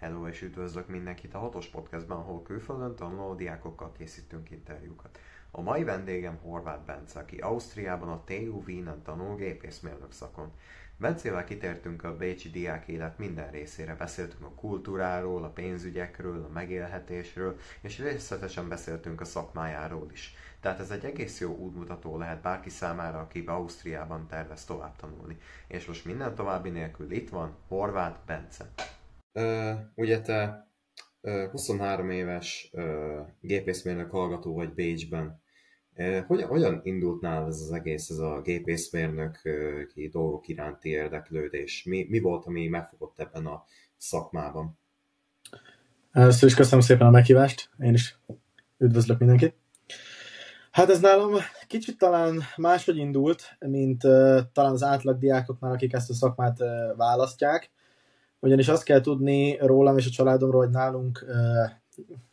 Hello és üdvözlök mindenkit a Hatos Podcastban, ahol külföldön tanuló diákokkal készítünk interjúkat. A mai vendégem Horváth Bence, aki Ausztriában a TU Wienen tanul gépészmérnök szakon. Bencével kitértünk a bécsi diákélet minden részére, beszéltünk a kultúráról, a pénzügyekről, a megélhetésről, és részletesen beszéltünk a szakmájáról is. Tehát ez egy egész jó útmutató lehet bárki számára, aki Ausztriában tervez tovább tanulni. És most minden további nélkül itt van Horváth Bence. Ugye te 23 éves gépészmérnök hallgató vagy Bécsben. Hogyan indult nálad ez az egész, ez a gépészmérnöki dolgok iránti érdeklődés? Mi volt, ami megfogott ebben a szakmában? Először is köszönöm szépen a meghívást, én is üdvözlök mindenkit. Hát ez nálam kicsit talán máshogy indult, mint talán az átlag diákoknál, akik ezt a szakmát választják. Ugyanis azt kell tudni rólam és a családomról, hogy nálunk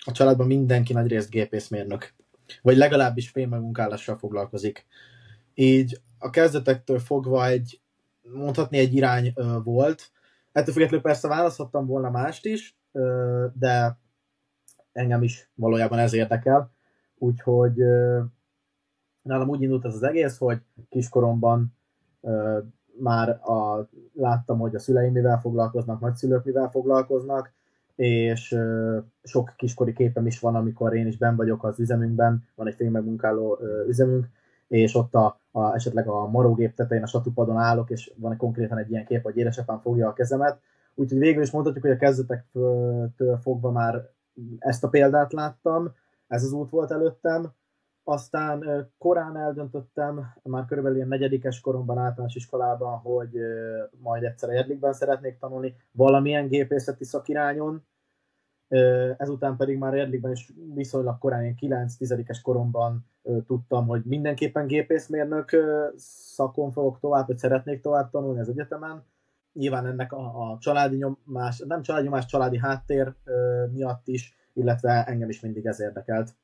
a családban mindenki nagyrészt gépészmérnök, vagy legalábbis fémmegmunkálással foglalkozik. Így a kezdetektől fogva mondhatni egy irány volt. Ettől függetlenül persze választhattam volna mást is, de engem is valójában ez érdekel. Úgyhogy nálam úgy indult ez az egész, hogy kiskoromban már láttam, hogy a szüleim mivel foglalkoznak, nagyszülők mivel foglalkoznak, és sok kiskori képem is van, amikor én is benn vagyok az üzemünkben, van egy fémmegmunkáló üzemünk, és ott esetleg a marógép tetején, a satupadon állok, és van konkrétan egy ilyen kép, hogy édesapám fogja a kezemet. Úgyhogy végül is mondhatjuk, hogy a kezdetektől fogva már ezt a példát láttam, ez az út volt előttem. Aztán korán eldöntöttem, már körülbelül ilyen negyedikes koromban általános iskolában, hogy majd egyszer Erdélyben szeretnék tanulni valamilyen gépészeti szakirányon. Ezután pedig már Erdélyben is viszonylag korán, ilyen 9-10-es koromban tudtam, hogy mindenképpen gépészmérnök szakon fogok tovább, hogy szeretnék tovább tanulni az egyetemen. Nyilván ennek a családi nyomás, nem családi nyomás, családi háttér miatt is, illetve engem is mindig ez érdekelt.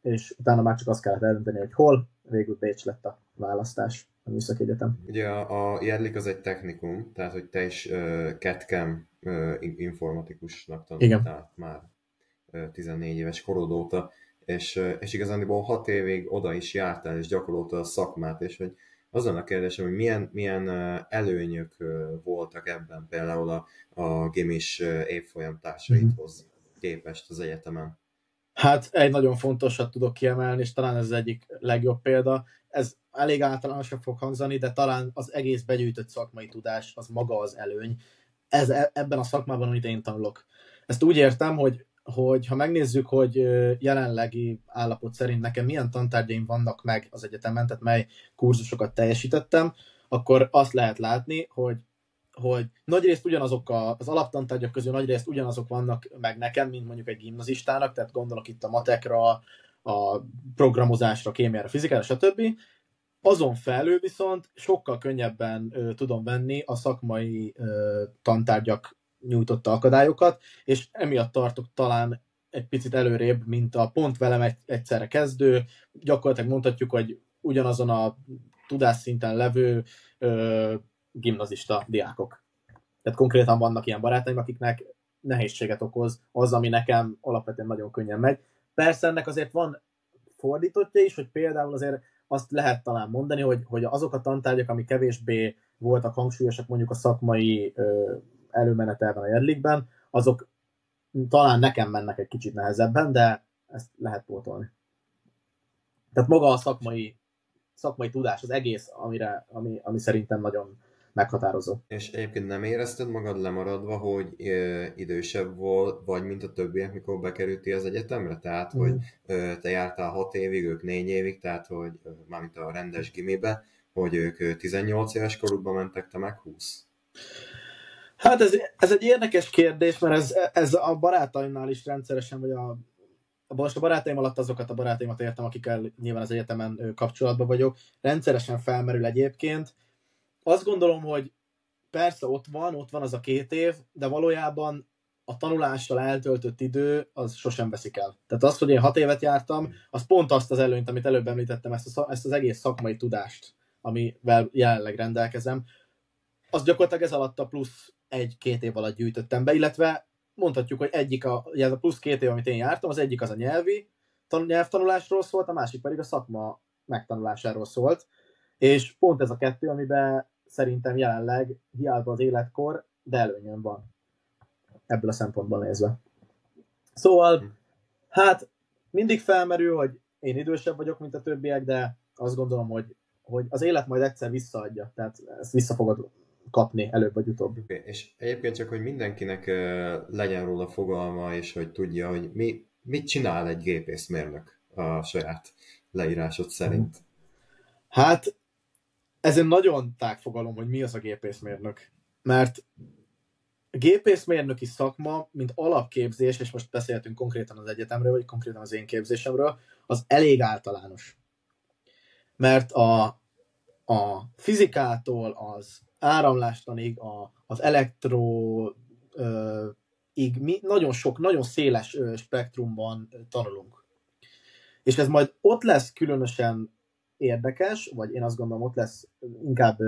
És utána már csak azt kellett eldönteni, hogy hol, végül Bécs lett a választás, a Műszaki Egyetem. Ugye a Jedlik az egy technikum, tehát hogy te is CAD/CAM informatikusnak tanultál már 14 éves korod óta, és igazándiból 6 évig oda is jártál, és gyakoroltál a szakmát, és hogy azon a kérdésem, hogy milyen előnyök voltak ebben, például a gimis évfolyam társaidhoz képest az egyetemen. Hát egy nagyon fontosat tudok kiemelni, és talán ez az egyik legjobb példa. Ez elég általánosan fog hangzani, de talán az egész begyűjtött szakmai tudás, az maga az előny. Ebben a szakmában, amit én tanulok. Ezt úgy értem, hogy ha megnézzük, hogy jelenlegi állapot szerint nekem milyen tantárgyaim vannak meg az egyetemen, tehát mely kurzusokat teljesítettem, akkor azt lehet látni, hogy nagyrészt ugyanazok az alaptantárgyak közül nagyrészt ugyanazok vannak meg nekem, mint mondjuk egy gimnazistának, tehát gondolok itt a matekra, a programozásra, kémiára, fizikára, stb. Azon felül viszont sokkal könnyebben tudom venni a szakmai tantárgyak nyújtotta akadályokat, és emiatt tartok talán egy picit előrébb, mint a pont velem egyszerre kezdő, gyakorlatilag mondhatjuk, hogy ugyanazon a tudásszinten levő gimnazista diákok. Tehát konkrétan vannak ilyen barátaim, akiknek nehézséget okoz az, ami nekem alapvetően nagyon könnyen megy. Persze ennek azért van fordítottja is, hogy például azért azt lehet talán mondani, hogy azok a tantárgyak, amik kevésbé voltak hangsúlyosak mondjuk a szakmai előmenetelben a Jedlikben, azok talán nekem mennek egy kicsit nehezebben, de ezt lehet pótolni. Tehát maga a szakmai tudás, az egész, ami szerintem nagyon meghatározó. És egyébként nem érezted magad lemaradva, hogy idősebb vagy, mint a többiek, mikor bekerültél az egyetemre? Tehát, hogy te jártál 6 évig, ők 4 évig, tehát, hogy mármint a rendes gimibe, hogy ők 18 éves korukban mentek, te meg 20? Hát ez egy érdekes kérdés, mert ez a barátaimnál is rendszeresen, vagy most a barátaim alatt azokat a barátaimat értem, akikkel nyilván az egyetemen kapcsolatban vagyok, rendszeresen felmerül egyébként. Azt gondolom, hogy persze ott van az a 2 év, de valójában a tanulással eltöltött idő az sosem veszik el. Tehát az, hogy én 6 évet jártam, az pont azt az előnyt, amit előbb említettem, ezt az egész szakmai tudást, amivel jelenleg rendelkezem, az gyakorlatilag ez alatt a plusz 1-2 év alatt gyűjtöttem be, illetve mondhatjuk, hogy ugye ez a plusz 2 év, amit én jártam, az egyik az a nyelvtanulásról szólt, a másik pedig a szakma megtanulásáról szólt, és pont ez a kettő, amiben szerintem jelenleg hiába az életkor, de előnyön van ebből a szempontból nézve. Szóval, hát mindig felmerül, hogy én idősebb vagyok, mint a többiek, de azt gondolom, hogy az élet majd egyszer visszaadja, tehát ezt vissza fogod kapni előbb vagy utóbb. Okay. És egyébként csak, hogy mindenkinek legyen róla fogalma, és hogy tudja, hogy mit csinál egy gépészmérnök a saját leírásod szerint. Hát, ez egy nagyon tág fogalom, hogy mi az a gépészmérnök. Mert a gépészmérnöki szakma, mint alapképzés, és most beszéltünk konkrétan az egyetemről, vagy konkrétan az én képzésemről, az elég általános. Mert a fizikától az áramlástanig, az elektroig nagyon széles spektrumban tanulunk. És ez majd ott lesz különösen érdekes, vagy én azt gondolom, ott lesz inkább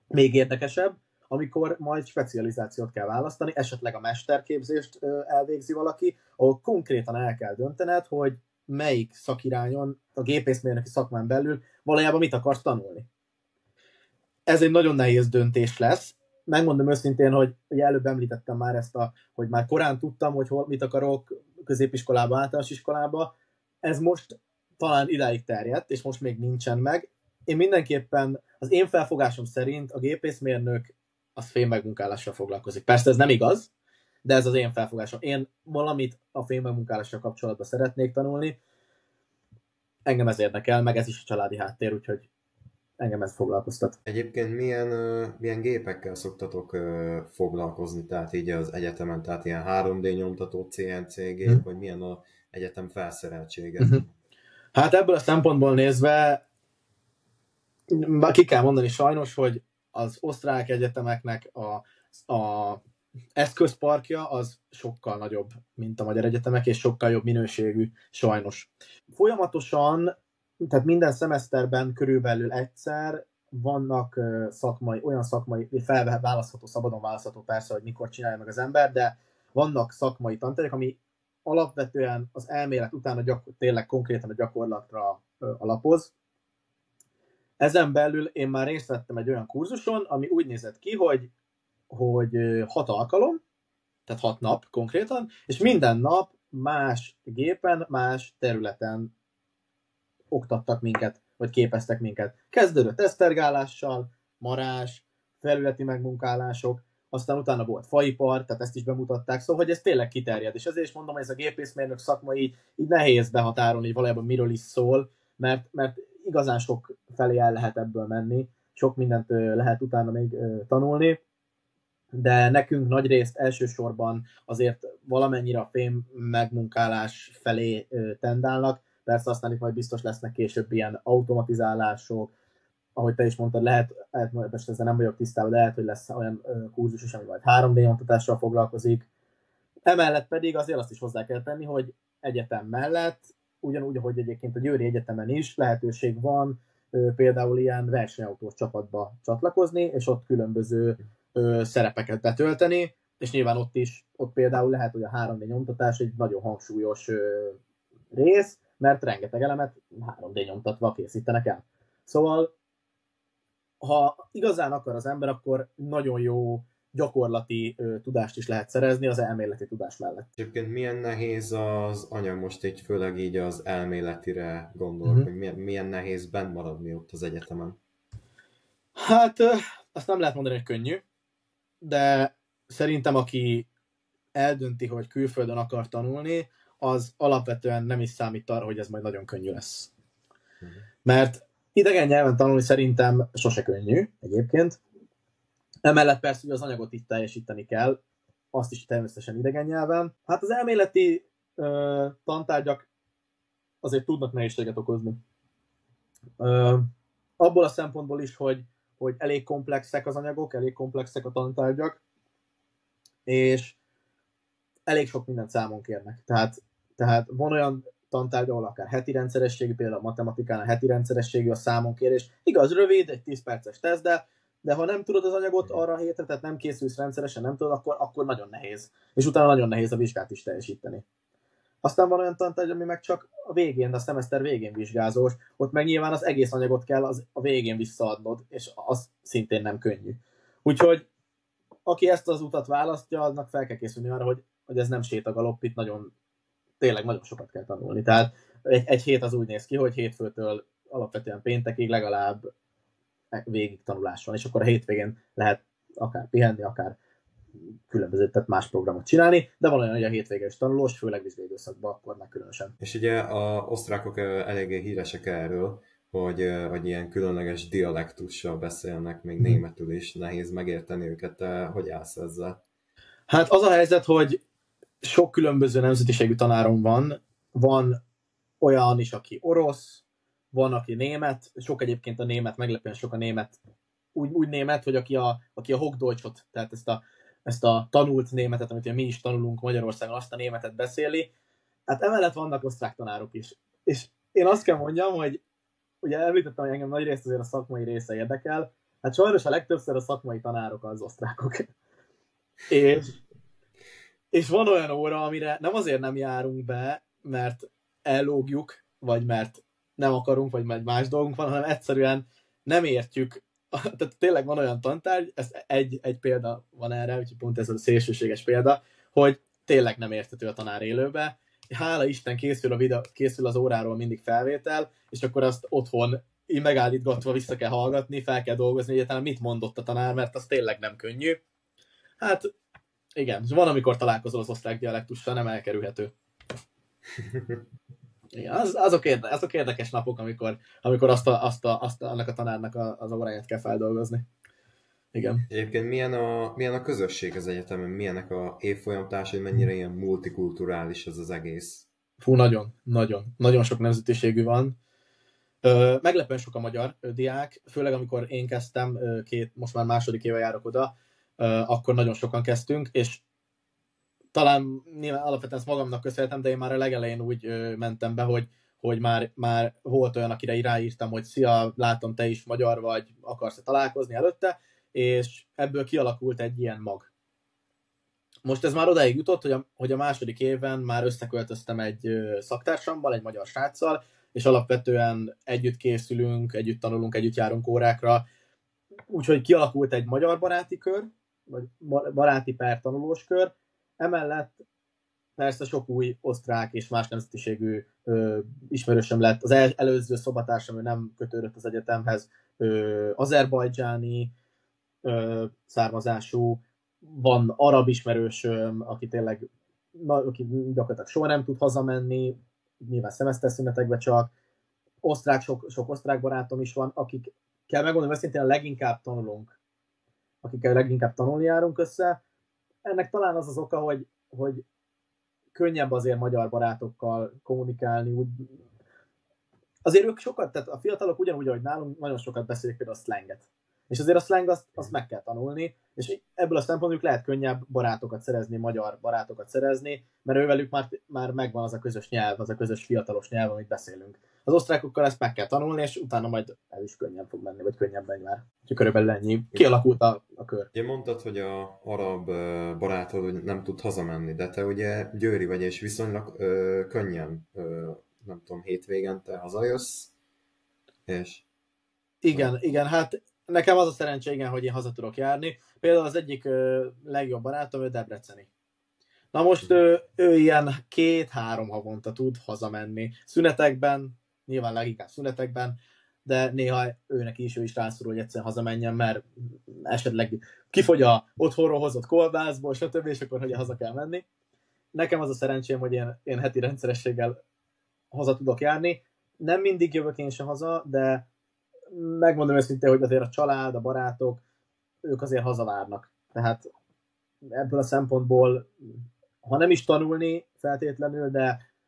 még érdekesebb, amikor majd specializációt kell választani, esetleg a mesterképzést elvégzi valaki, ahol konkrétan el kell döntened, hogy melyik szakirányon a gépészmérnöki szakmán belül valójában mit akarsz tanulni. Ez egy nagyon nehéz döntés lesz. Megmondom őszintén, hogy előbb említettem már ezt, hogy már korán tudtam, hogy mit akarok középiskolába, általános iskolába. Ez most talán idáig terjedt, és most még nincsen meg. Én mindenképpen, az én felfogásom szerint a gépészmérnök az fémmegmunkálással foglalkozik. Persze ez nem igaz, de ez az én felfogásom. Én valamit a fémmegmunkálással kapcsolatban szeretnék tanulni. Engem ez érdekel, meg ez is a családi háttér, úgyhogy engem ez foglalkoztat. Egyébként milyen gépekkel szoktatok foglalkozni, tehát így az egyetemen, tehát ilyen 3D nyomtató CNC gép, vagy milyen az egyetem felszereltsége? Hát ebből a szempontból nézve ki kell mondani sajnos, hogy az osztrák egyetemeknek a eszközparkja az sokkal nagyobb, mint a magyar egyetemek, és sokkal jobb minőségű, sajnos. Folyamatosan, tehát minden szemeszterben körülbelül egyszer vannak olyan szakmai, választható, szabadon választható persze, hogy mikor csinálja meg az ember, de vannak szakmai tantárgyak, ami alapvetően az elmélet után tényleg konkrétan a gyakorlatra alapoz. Ezen belül én már részt vettem egy olyan kurzuson, ami úgy nézett ki, hogy 6 alkalom, tehát 6 nap konkrétan, és minden nap más gépen, más területen oktattak minket, vagy képeztek minket. Kezdődött esztergálással, marás, felületi megmunkálások, aztán utána volt faipar, tehát ezt is bemutatták, szóval hogy ez tényleg kiterjed. És ezért is mondom, hogy ez a gépészmérnök szakma így nehéz behatárolni, hogy valójában miről is szól, mert igazán sok felé el lehet ebből menni, sok mindent lehet utána még tanulni, de nekünk nagyrészt elsősorban azért valamennyire a fém megmunkálás felé tendálnak, persze aztán itt majd biztos lesznek később ilyen automatizálások, ahogy te is mondtad, lehet most ezzel nem vagyok tisztában, de lehet, hogy lesz olyan kurzus is, ami majd 3D nyomtatással foglalkozik. Emellett pedig azért azt is hozzá kell tenni, hogy egyetem mellett, ugyanúgy, ahogy egyébként a Győri Egyetemen is lehetőség van például ilyen versenyautós csapatba csatlakozni, és ott különböző szerepeket betölteni, és nyilván ott például lehet, hogy a 3D nyomtatás egy nagyon hangsúlyos rész, mert rengeteg elemet 3D nyomtatva készítenek el. Szóval, ha igazán akar az ember, akkor nagyon jó gyakorlati tudást is lehet szerezni az elméleti tudás mellett. Egyébként milyen nehéz az anyag, most így főleg így az elméletire gondolok, hogy milyen nehéz benn maradni ott az egyetemen? Hát, azt nem lehet mondani, hogy könnyű, de szerintem aki eldönti, hogy külföldön akar tanulni, az alapvetően nem is számít arra, hogy ez majd nagyon könnyű lesz. Mert idegen nyelven tanulni szerintem sose könnyű egyébként. Emellett persze, hogy az anyagot itt teljesíteni kell, azt is természetesen idegen nyelven. Hát az elméleti tantárgyak azért tudnak nehézséget okozni. Abból a szempontból is, hogy elég komplexek az anyagok, elég komplexek a tantárgyak, és elég sok mindent számon kérnek. Tehát van olyan tantárgy, ahol akár heti rendszerességű, például a matematikán a heti rendszerességű a számonkérés. Igaz, rövid, egy 10 perces teszt, de de ha nem tudod az anyagot arra a hétre, tehát nem készülsz rendszeresen, nem tudod, akkor nagyon nehéz. És utána nagyon nehéz a vizsgát is teljesíteni. Aztán van olyan tantárgy, ami meg csak a végén, a szemeszter végén vizsgázós, ott meg nyilván az egész anyagot kell a végén visszaadnod, és az szintén nem könnyű. Úgyhogy aki ezt az utat választja, annak fel kell készülni arra, hogy ez nem sétagalopp, itt tényleg nagyon sokat kell tanulni. Tehát egy hét az úgy néz ki, hogy hétfőtől alapvetően péntekig legalább végig tanulás van, és akkor a hétvégén lehet akár pihenni, akár különböző, tehát más programot csinálni, de van olyan, hogy a hétvége is tanulós, főleg vizsgai időszakban, akkor meg különösen. És ugye az osztrákok eléggé híresek erről, hogy ilyen különleges dialektussal beszélnek, még németül is, nehéz megérteni őket. Hogy állsz ezzel? Hát az a helyzet, hogy sok különböző nemzetiségű tanárom van olyan is, aki orosz, van, aki német, sok egyébként a német, meglepően sok a német, úgy német, hogy aki a Hochdeutschot, tehát ezt a tanult németet, amit mi is tanulunk Magyarországon, azt a németet beszéli. Hát emellett vannak osztrák tanárok is. És én azt kell mondjam, hogy ugye említettem, hogy engem nagy részt azért a szakmai része érdekel, hát sajnos a legtöbbször a szakmai tanárok az osztrákok. És van olyan óra, amire nem azért nem járunk be, mert ellógjuk, vagy mert nem akarunk, vagy mert más dolgunk van, hanem egyszerűen nem értjük. Tehát tényleg van olyan tantárgy, ez egy példa van erre, úgyhogy pont ez a szélsőséges példa, hogy tényleg nem érthető a tanár élőbe. Hála Isten készül az óráról mindig felvétel, és akkor azt otthon így megállítgatva vissza kell hallgatni, fel kell dolgozni, hogy egyáltalán mit mondott a tanár, mert az tényleg nem könnyű. Hát igen, és van, amikor találkozol az osztrák dialektussal, nem elkerülhető. Igen, azok érdekes napok, amikor annak a tanárnak az óráját kell feldolgozni. Igen. Egyébként milyen a közösség az egyetemen? Milyenek a évfolyamtársai, mennyire ilyen multikulturális ez az egész? Fú, nagyon sok nemzetiségű van. Meglepően sok a magyar diák, főleg amikor én kezdtem, most már második éve járok oda, akkor nagyon sokan kezdtünk, és talán nyilván alapvetően ezt magamnak köszönhetem, de én már a legelején úgy mentem be, hogy már volt olyan, akire ráírtam, hogy szia, látom, te is magyar vagy, akarsz-e találkozni előtte, és ebből kialakult egy ilyen mag. Most ez már odáig jutott, hogy a második éven már összeköltöztem egy szaktársammal, egy magyar sráccal, és alapvetően együtt készülünk, együtt tanulunk, együtt járunk órákra, úgyhogy kialakult egy magyar baráti kör, vagy baráti per tanulós kör, emellett persze sok új osztrák és más nemzetiségű ismerősöm lett. Az előző szobatársam, ő nem kötődött az egyetemhez, azerbajdzsáni származású, van arab ismerősöm, aki tényleg aki gyakorlatilag soha nem tud hazamenni, nyilván szemeszterszünetekben csak, sok osztrák barátom is van, akikkel megmondom őszintén, a leginkább tanulunk, akikkel leginkább tanulni járunk össze. Ennek talán az az oka, hogy könnyebb azért magyar barátokkal kommunikálni. Azért ők sokat, tehát a fiatalok ugyanúgy, ahogy nálunk, nagyon sokat beszélik például a slanget. És azért a slang azt meg kell tanulni, és ebből a szempontból lehet könnyebb barátokat szerezni, magyar barátokat szerezni, mert ővelük már megvan az a közös nyelv, az a közös fiatalos nyelv, amit beszélünk. Az osztrákokkal ezt meg kell tanulni, és utána majd ez is könnyen fog menni, vagy könnyebben már. Úgyhogy körülbelül ennyi. Kialakult a kör. Ugye mondtad, hogy a arab barátod nem tud hazamenni, de te ugye győri vagy, és viszonylag könnyen, nem tudom, hétvégente hazajössz, és... Igen, hát nekem az a szerencse, igen, hogy én haza tudok járni. Például az egyik legjobb barátom, ő debreceni. Na most ő ilyen 2-3 havonta tud hazamenni. Szünetekben, nyilván leginkább szünetekben, de néha ő is rászorul, hogy egyszerűen hazamenjen, mert esetleg kifogy a otthonról hozott kolbászból, stb., és akkor hogy haza kell menni. Nekem az a szerencsém, hogy én heti rendszerességgel haza tudok járni. Nem mindig jövök én sem haza, de megmondom őszintén, hogy azért a család, a barátok, ők azért hazavárnak. Tehát ebből a szempontból, ha nem is tanulni feltétlenül,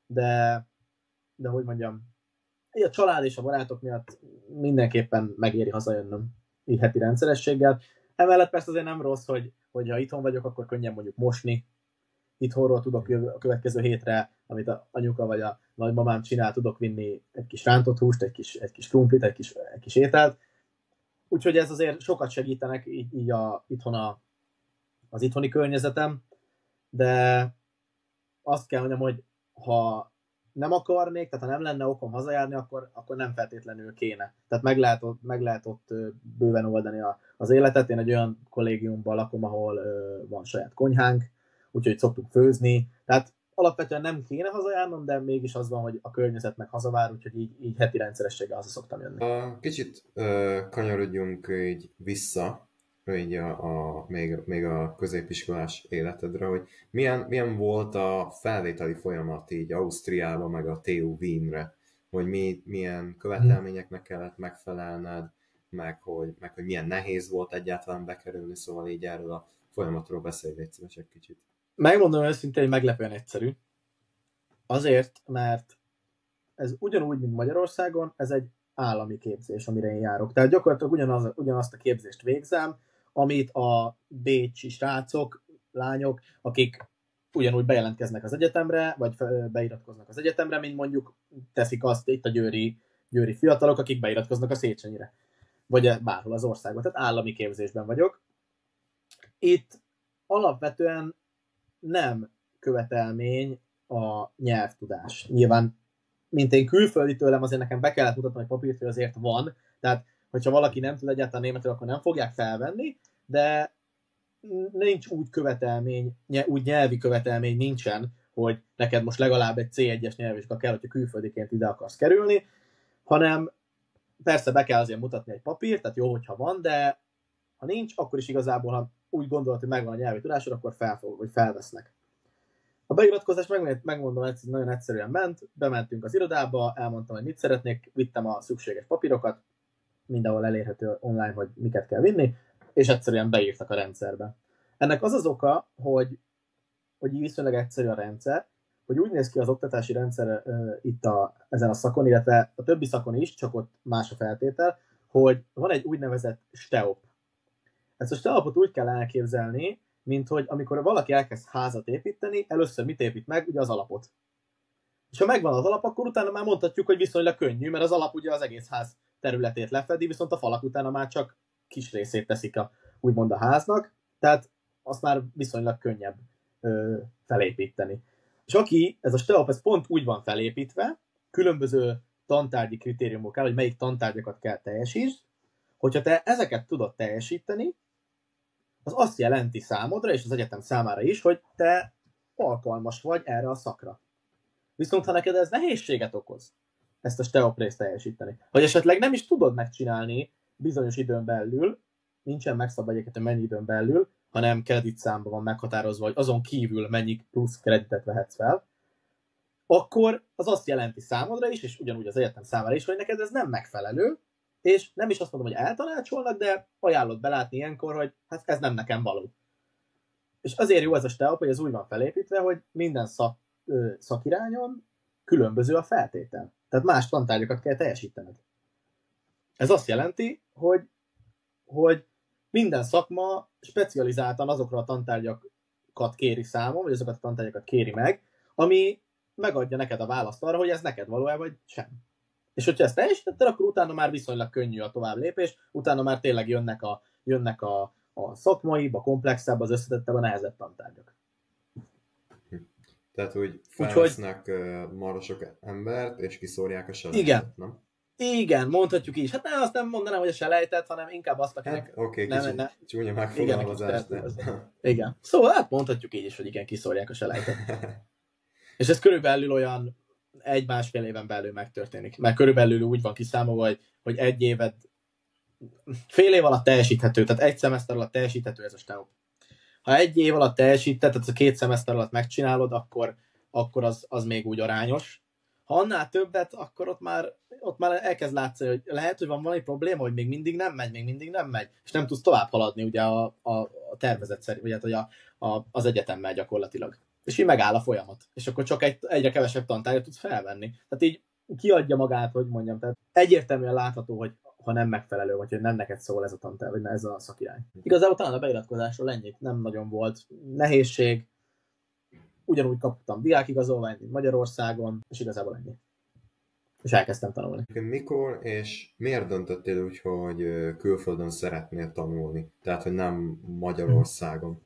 de hogy mondjam, a család és a barátok miatt mindenképpen megéri hazajönnöm így heti rendszerességgel. Emellett persze azért nem rossz, hogy ha itthon vagyok, akkor könnyen mondjuk mosni. Itthonról tudok a következő hétre, amit a anyuka vagy a nagymamám csinál, tudok vinni egy kis rántott húst, egy kis krumplit, egy kis ételt. Úgyhogy ez azért sokat segítenek így az itthoni környezetem, de azt kell mondjam, hogy ha nem akarnék, tehát ha nem lenne okom hazajárni, akkor nem feltétlenül kéne. Tehát meg lehet ott bőven oldani az életet. Én egy olyan kollégiumban lakom, ahol van saját konyhánk, úgyhogy szoktuk főzni. Tehát alapvetően nem kéne hazajárnom, de mégis az van, hogy a környezet meg hazavár, úgyhogy így heti rendszerességgel haza szoktam jönni. Kicsit kanyarodjunk így vissza, így még a középiskolás életedre, hogy milyen volt a felvételi folyamat így Ausztriába, meg a TU Wienre, hogy milyen követelményeknek kellett megfelelned, meg hogy milyen nehéz volt egyáltalán bekerülni, szóval így erről a folyamatról beszélj, légy szíves egy kicsit. Megmondom őszintén, hogy meglepően egyszerű. Azért, mert ez ugyanúgy, mint Magyarországon, ez egy állami képzés, amire én járok. Tehát gyakorlatilag ugyanazt a képzést végzem, amit a bécsi srácok, lányok, akik ugyanúgy bejelentkeznek az egyetemre, vagy beiratkoznak az egyetemre, mint mondjuk teszik azt itt a győri fiatalok, akik beiratkoznak a Széchenyire, vagy bárhol az országban. Tehát állami képzésben vagyok. Itt alapvetően nem követelmény a nyelvtudás. Nyilván, mint én külföldi tőlem, azért nekem be kellett mutatni, hogy papírt, hogy azért van. Tehát, hogyha valaki nem tud egyáltalán németül, akkor nem fogják felvenni, de nincs úgy követelmény, úgy nyelvi követelmény nincsen, hogy neked most legalább egy C1-es nyelvvizsga kell, hogyha külföldiként ide akarsz kerülni, hanem persze be kell azért mutatni egy papírt, tehát jó, hogyha van, de ha nincs, akkor is igazából, ha úgy gondolod, hogy megvan a nyelvi tudásod, akkor felvesznek. A beiratkozás, megmondom, nagyon egyszerűen ment, bementünk az irodába, elmondtam, hogy mit szeretnék, vittem a szükséges papírokat, mindenhol elérhető online, hogy miket kell vinni, és egyszerűen beírtak a rendszerbe. Ennek az az oka, hogy viszonylag egyszerű a rendszer, hogy úgy néz ki az oktatási rendszer itt ezen a szakon, illetve a többi szakon is, csak ott más a feltétel, hogy van egy úgynevezett STEOP. Ezt a STEOP-ot úgy kell elképzelni, mint hogy amikor valaki elkezd házat építeni, először mit épít meg? Ugye az alapot. És ha megvan az alap, akkor utána már mondhatjuk, hogy viszonylag könnyű, mert az alap ugye az egész ház területét lefedi, viszont a falak utána már csak kis részét teszik úgymond a háznak, tehát azt már viszonylag könnyebb felépíteni. És ez a STEOP, ez pont úgy van felépítve, különböző tantárgyi kritériumok kell, hogy melyik tantárgyakat kell teljesítsd, hogyha te ezeket tudod teljesíteni, az azt jelenti számodra, és az egyetem számára is, hogy te alkalmas vagy erre a szakra. Viszont ha neked ez nehézséget okoz, ezt a STEOP részt teljesíteni, vagy esetleg nem is tudod megcsinálni bizonyos időn belül, nincsen megszabva egyébként, mennyi időn belül, hanem kreditszámban van meghatározva, hogy azon kívül mennyi plusz kreditet vehetsz fel, akkor az azt jelenti számodra is, és ugyanúgy az egyetem számára is, hogy neked ez nem megfelelő, és nem is azt mondom, hogy eltanácsolnak, de ajánlott belátni ilyenkor, hogy hát ez nem nekem való. És azért jó ez a STEOP, hogy ez úgy van felépítve, hogy minden szakirányon különböző a feltétel. Tehát más tantárgyakat kell teljesítened. Ez azt jelenti, hogy minden szakma specializáltan azokra a tantárgyakat kéri számon, vagy azokat a tantárgyakat kéri meg, ami megadja neked a választ arra, hogy ez neked való-e, vagy sem. És hogyha ezt teljesítetted, akkor utána már viszonylag könnyű a tovább lépés, utána már tényleg jönnek a szakmaibb, a komplexebb, az összetettebb, a nehezebb tantárgyak. Tehát úgy felvesznek marha sok embert, és kiszórják a selejtet, nem? Igen, mondhatjuk is. Hát azt nem mondanám, hogy a selejtet, hanem inkább azt, akinek... Hát, oké, csúnya megfogalmazás, de... Igen. Szóval hát mondhatjuk így is, hogy igen, kiszórják a selejtet. És ez körülbelül olyan 1-1,5 éven belül megtörténik. Mert körülbelül úgy van kiszámolva, hogy egy évet, fél év alatt teljesíthető, tehát egy szemeszter alatt teljesíthető ez a STEOP. Ha egy év alatt teljesíted, tehát a 2 szemeszter alatt megcsinálod, akkor az még úgy arányos. Ha annál többet, akkor ott már elkezd látszani, hogy lehet, hogy van valami probléma, hogy még mindig nem megy, és nem tudsz tovább haladni ugye a tervezet szerint, vagy hát, hogy az egyetemmel gyakorlatilag. És így megáll a folyamat. És akkor csak egyre kevesebb tantárgyat tudsz felvenni. Tehát így kiadja magát, hogy mondjam. Tehát egyértelműen látható, hogy ha nem megfelelő, vagy hogy nem neked szól ez a tantár, vagy ez a szakirány. Igazából talán a beiratkozásról ennyit nem nagyon volt nehézség. Ugyanúgy kaptam diákigazolványt, mint Magyarországon, és igazából ennyi. és elkezdtem tanulni. Mikor és miért döntöttél úgy, hogy külföldön szeretnél tanulni? Tehát, hogy nem Magyarországon?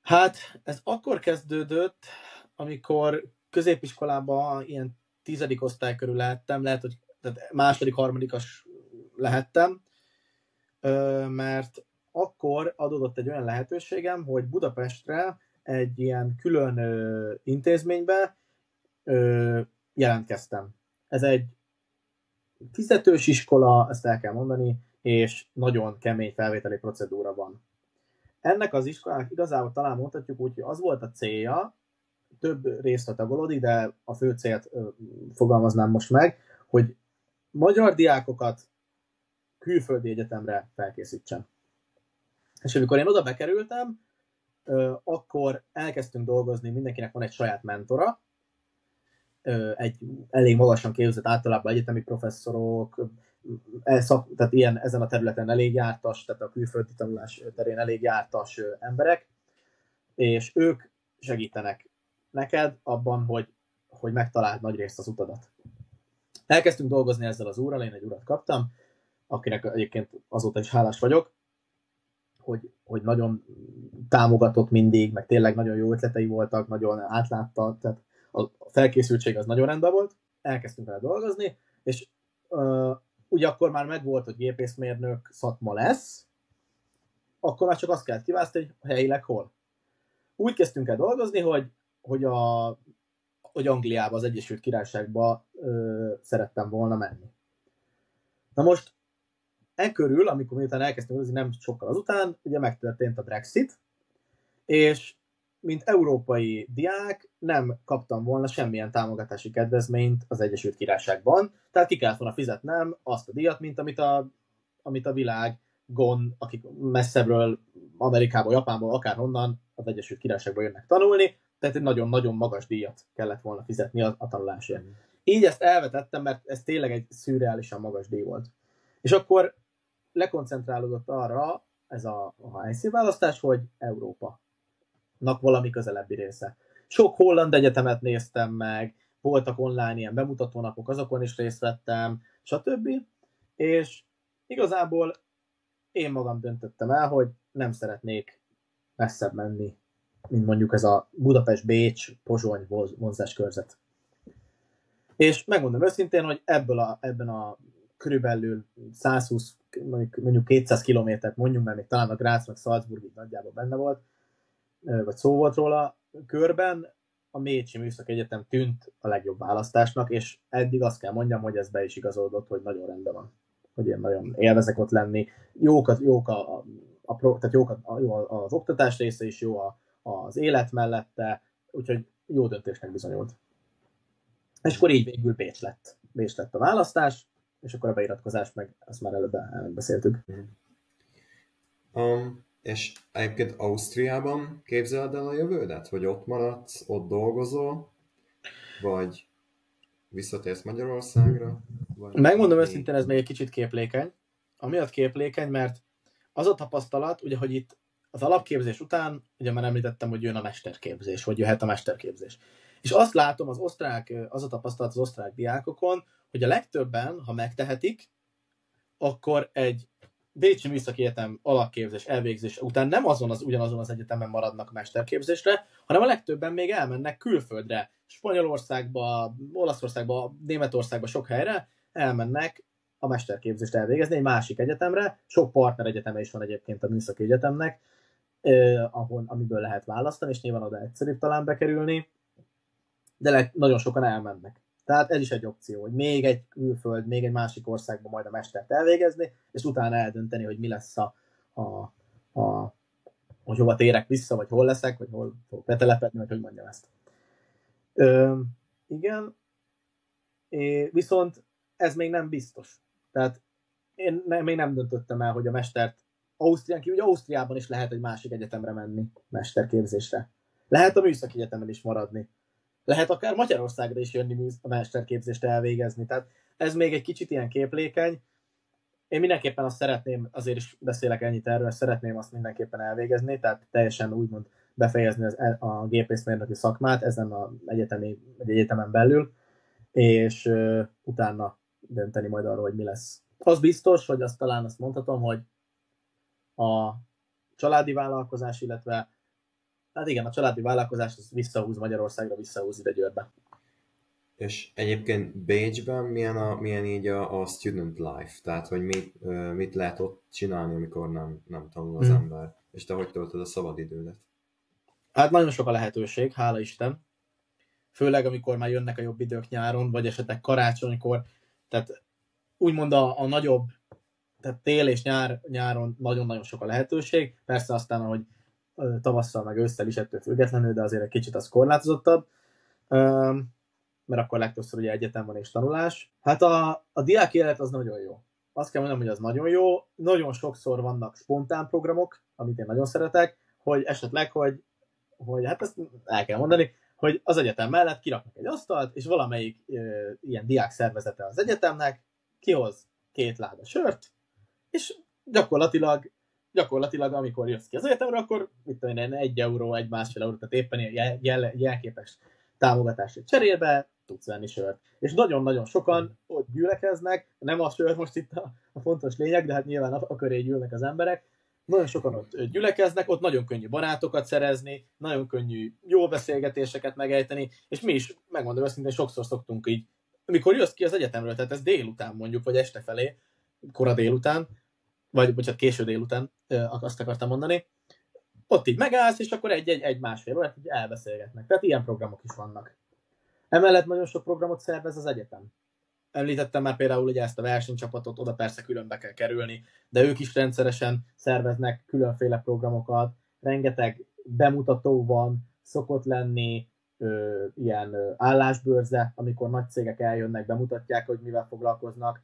Hát ez akkor kezdődött, amikor középiskolában ilyen 10. osztály körül lehettem, lehet, hogy tehát második, harmadikas lehettem, mert akkor adódott egy olyan lehetőségem, hogy Budapestre egy ilyen külön intézménybe jelentkeztem. Ez egy fizetős iskola, ezt el kell mondani, és nagyon kemény felvételi procedúra van. Ennek az iskolának igazából talán mondhatjuk úgy, hogy az volt a célja, több részre tagolódik, de a fő célt fogalmaznám most meg, hogy magyar diákokat külföldi egyetemre felkészítsen. És amikor én oda bekerültem, akkor elkezdtünk dolgozni, mindenkinek van egy saját mentora, egy elég magasan képzett, általában egyetemi professzorok, tehát ilyen ezen a területen elég jártas, tehát a külföldi tanulás terén elég jártas emberek, és ők segítenek neked abban, hogy megtaláld nagyrészt az utadat. Elkezdtünk dolgozni ezzel az úrral, én egy urat kaptam, akinek egyébként azóta is hálás vagyok, hogy nagyon támogatott mindig, meg tényleg nagyon jó ötletei voltak, nagyon átlátta, tehát a felkészültség az nagyon rendben volt. Elkezdtünk vele dolgozni, és ugye akkor már megvolt, hogy gépészmérnök szakma lesz, akkor már csak azt kellett kiválasztani, hogy helyileg hol. Úgy kezdtünk el dolgozni, hogy Angliába, az Egyesült Királyságba szerettem volna menni. Na most ekkörül, amikor miután elkezdtünk dolgozni, nem sokkal azután, ugye megtörtént a Brexit, és mint európai diák nem kaptam volna semmilyen támogatási kedvezményt az Egyesült Királyságban, tehát ki kellett volna fizetnem azt a díjat, mint amit a világon, akik messzebbről, Amerikából, Japánból, akárhonnan az Egyesült Királyságba jönnek tanulni, tehát egy nagyon-nagyon magas díjat kellett volna fizetni a tanulásért. Így ezt elvetettem, mert ez tényleg egy szürreálisan magas díj volt. És akkor lekoncentrálódott arra ez a helyszínválasztás, hogy Európa valami közelebbi része. Sok holland egyetemet néztem meg, voltak online ilyen bemutatónapok, azokon is részt vettem, stb. És igazából én magam döntöttem el, hogy nem szeretnék messzebb menni, mint mondjuk ez a Budapest-Bécs-Pozsony vonzáskörzet. És megmondom őszintén, hogy ebben a körülbelül 120, mondjuk 200 kilométert mondjunk, mert még talán a Graz meg Salzburg így nagyjából benne volt, vagy szó volt róla, körben a Mécsi Műszaki Egyetem tűnt a legjobb választásnak, és eddig azt kell mondjam, hogy ez be is igazolódott, hogy nagyon rendben van. Hogy én nagyon élvezek ott lenni. Jó az oktatás része is, jó az élet mellette, úgyhogy jó döntésnek bizonyult. És akkor így végül Bécs lett a választás, és akkor a beiratkozás meg azt már előbb beszéltük. És egyébként Ausztriában képzeled el a jövődet? Vagy ott maradsz, ott dolgozol? Vagy visszatérsz Magyarországra? Megmondom őszintén, ez még egy kicsit képlékeny. Amiatt képlékeny, mert az a tapasztalat, ugye, hogy itt az alapképzés után, ugye már említettem, hogy jön a mesterképzés, vagy jöhet a mesterképzés. És azt látom az a tapasztalat az osztrák diákokon, hogy a legtöbben, ha megtehetik, akkor egy Bécsi Műszaki Egyetem alapképzés elvégzés után nem ugyanazon az egyetemen maradnak mesterképzésre, hanem a legtöbben még elmennek külföldre, Spanyolországba, Olaszországba, Németországba, sok helyre elmennek a mesterképzést elvégezni egy másik egyetemre. Sok partner egyeteme is van egyébként a Műszaki Egyetemnek, amiből lehet választani, és nyilván oda egyszerűbb talán bekerülni, de nagyon sokan elmennek. Tehát ez is egy opció, hogy még egy külföld, még egy másik országban majd a mestert elvégezni, és utána eldönteni, hogy mi lesz hogy hova térek vissza, vagy hol leszek, vagy hol fogok betelepedni, vagy hogy mondjam ezt. Igen, viszont ez még nem biztos. Tehát én még nem döntöttem el, hogy a mestert Ausztrián kívül, ugye Ausztriában is lehet egy másik egyetemre menni mesterképzésre. Lehet a Műszaki Egyetemen is maradni. Lehet akár Magyarországra is jönni a mesterképzést elvégezni. Tehát ez még egy kicsit ilyen képlékeny. Én mindenképpen azt szeretném, azért is beszélek ennyit erről, szeretném azt mindenképpen elvégezni, tehát teljesen úgymond befejezni a gépészmérnöki szakmát ezen az egyetemen belül, és utána dönteni majd arról, hogy mi lesz. Az biztos, hogy azt mondhatom, hogy a családi vállalkozás, illetve hát igen, a családi vállalkozás az visszahúz Magyarországra, visszahúz ide Győrbe. És egyébként Bécsben milyen így a student life? Tehát, hogy mit lehet ott csinálni, amikor nem tanul az ember? És te hogy töltöd a szabadidődet? Hát nagyon sok a lehetőség, hála Isten. Főleg, amikor már jönnek a jobb idők nyáron, vagy esetleg karácsonykor. Tehát úgymond a nagyobb, tehát tél és nyáron nagyon-nagyon sok a lehetőség. Persze aztán, ahogy tavasszal meg ősszel is ettől függetlenül, de azért egy kicsit az korlátozottabb. Mert akkor legtöbbször ugye egyetem van és tanulás. Hát a diák élet az nagyon jó. Azt kell mondanom, hogy az nagyon jó. Nagyon sokszor vannak spontán programok, amit én nagyon szeretek, hogy esetleg, hogy hát ezt el kell mondani, hogy az egyetem mellett kiraknak egy asztalt, és valamelyik ilyen diák szervezete az egyetemnek kihoz 2 láda sört, és gyakorlatilag amikor jössz ki az egyetemre, akkor mit tudom én, 1 euró, 1,5 euró, tehát éppen ilyen jelképes támogatásért cserébe tudsz venni sört. És nagyon-nagyon sokan ott gyülekeznek, nem a sör most itt a fontos lényeg, de hát nyilván a köré gyűlnek az emberek, nagyon sokan ott gyülekeznek, ott nagyon könnyű barátokat szerezni, nagyon könnyű jó beszélgetéseket megejteni, és mi is, megmondom őszintén, sokszor szoktunk így, amikor jössz ki az egyetemről, tehát ez délután mondjuk, vagy este felé, kora délután, vagy bocsánat, késő délután, azt akartam mondani, ott így megállsz, és akkor egy másfél órát így elbeszélgetnek. Tehát ilyen programok is vannak. Emellett nagyon sok programot szervez az egyetem. Említettem már például ugye ezt a versenycsapatot, oda persze különbe kell kerülni, de ők is rendszeresen szerveznek különféle programokat, rengeteg bemutató van, szokott lenni ilyen állásbőrze, amikor nagy cégek eljönnek, bemutatják, hogy mivel foglalkoznak,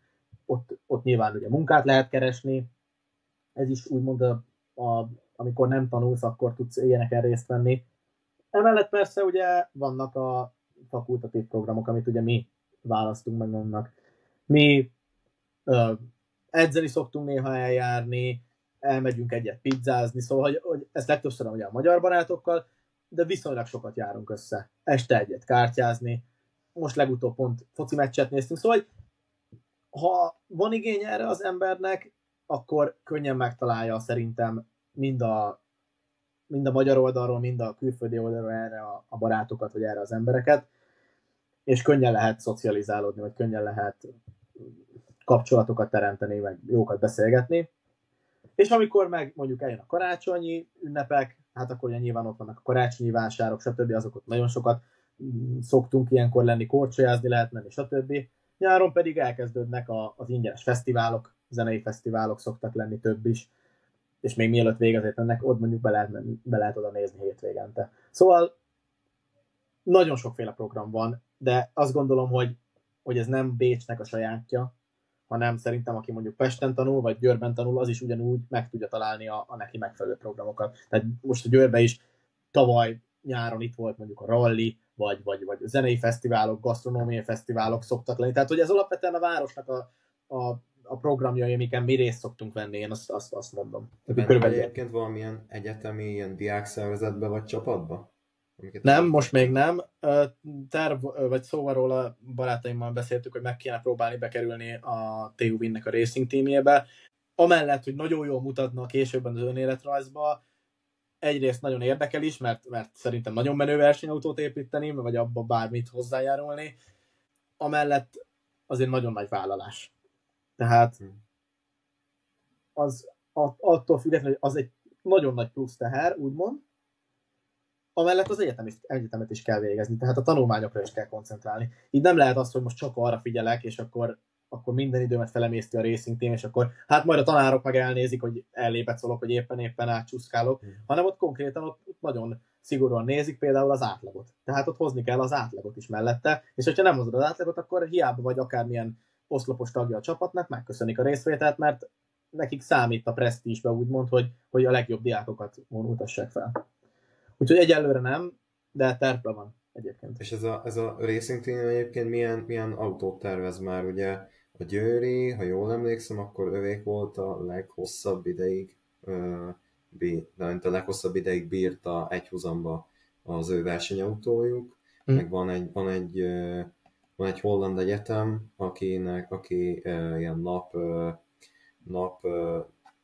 ott nyilván ugye munkát lehet keresni, ez is úgymond amikor nem tanulsz, akkor tudsz ilyeneken részt venni. Emellett persze ugye vannak a fakultatív programok, amit ugye mi választunk meg magunknak. Mi edzeni szoktunk néha eljárni, elmegyünk egyet pizzázni, szóval hogy ezt legtöbbször ugye a magyar barátokkal, de viszonylag sokat járunk össze. Este egyet kártyázni, most legutóbb pont foci meccset néztünk, szóval hogy ha van igény erre az embernek, akkor könnyen megtalálja szerintem mind a magyar oldalról, mind a külföldi oldalról erre a barátokat, vagy erre az embereket, és könnyen lehet szocializálódni, vagy könnyen lehet kapcsolatokat teremteni, meg jókat beszélgetni. És amikor meg mondjuk eljön a karácsonyi ünnepek, hát akkor ugye nyilván ott vannak a karácsonyi vásárok, stb. Azok ott nagyon sokat szoktunk ilyenkor lenni, korcsolyázni lehet menni, stb. Nyáron pedig elkezdődnek az ingyenes fesztiválok, zenei fesztiválok szoktak lenni több is, és még mielőtt végezni ennek, ott mondjuk be lehet oda nézni hétvégente. Szóval nagyon sokféle program van, de azt gondolom, hogy ez nem Bécsnek a sajátja, hanem szerintem aki mondjuk Pesten tanul, vagy Győrben tanul, az is ugyanúgy meg tudja találni a neki megfelelő programokat. Tehát most a Győrben is tavaly nyáron itt volt mondjuk a rally, vagy zenei fesztiválok, gasztronómiai fesztiválok szoktak lenni. Tehát, hogy ez alapvetően a városnak a programjai, amiken mi részt szoktunk venni, én azt mondom. Körülbelül egyébként valamilyen egyetemi ilyen diákszervezetbe vagy csapatba? Nem, most még nem. Vagy szóval róla barátaimmal beszéltük, hogy meg kéne próbálni bekerülni a TU Win-nek a racing teamjébe. Amellett, hogy nagyon jól mutatna későbben az önéletrajzba, egyrészt nagyon érdekel is, mert szerintem nagyon menő versenyautót építeni, vagy abba bármit hozzájárulni. Amellett azért nagyon nagy vállalás. Tehát az attól függetlenül, hogy az egy nagyon nagy plusz teher, úgymond, amellett az egyetemet is kell végezni, tehát a tanulmányokra is kell koncentrálni. Így nem lehet az, hogy most csak arra figyelek, és akkor minden időmet felemészti a racing team, és akkor hát majd a tanárok meg elnézik, hogy ellépecolok, hogy éppen átcsúszkálok, hanem ott konkrétan ott nagyon szigorúan nézik például az átlagot. Tehát ott hozni kell az átlagot is mellette, és hogyha nem hozod az átlagot, akkor hiába vagy akármilyen oszlopos tagja a csapatnak, megköszönik a részvételt, mert nekik számít a presztízsbe úgymond, hogy a legjobb diákokat mutassák fel. Úgyhogy egyelőre nem, de tervben van egyébként. És ez a Racing Team egyébként milyen autót tervez már? Ugye a Győri, ha jól emlékszem, akkor övék volt a leghosszabb ideig, bírta egyhuzamba az ő versenyautójuk, meg van van egy holland egyetem, aki ilyen nap